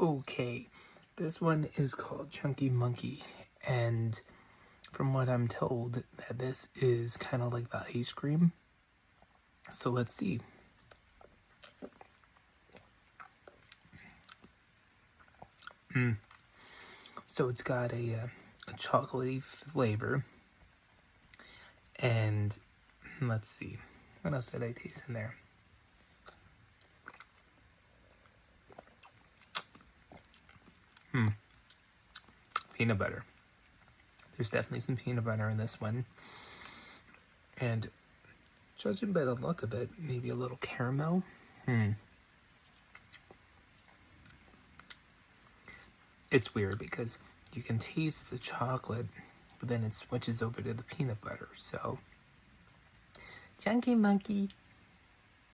Okay, this one is called Chunky Monkey, and from what I'm told, that this is kind of like the ice cream. So let's see. So it's got a chocolatey flavor, and let's see, what else did I taste in there? Peanut butter. There's definitely some peanut butter in this one. And judging by the look of it, maybe a little caramel. It's weird because you can taste the chocolate, but then it switches over to the peanut butter. So, Chunky Monkey.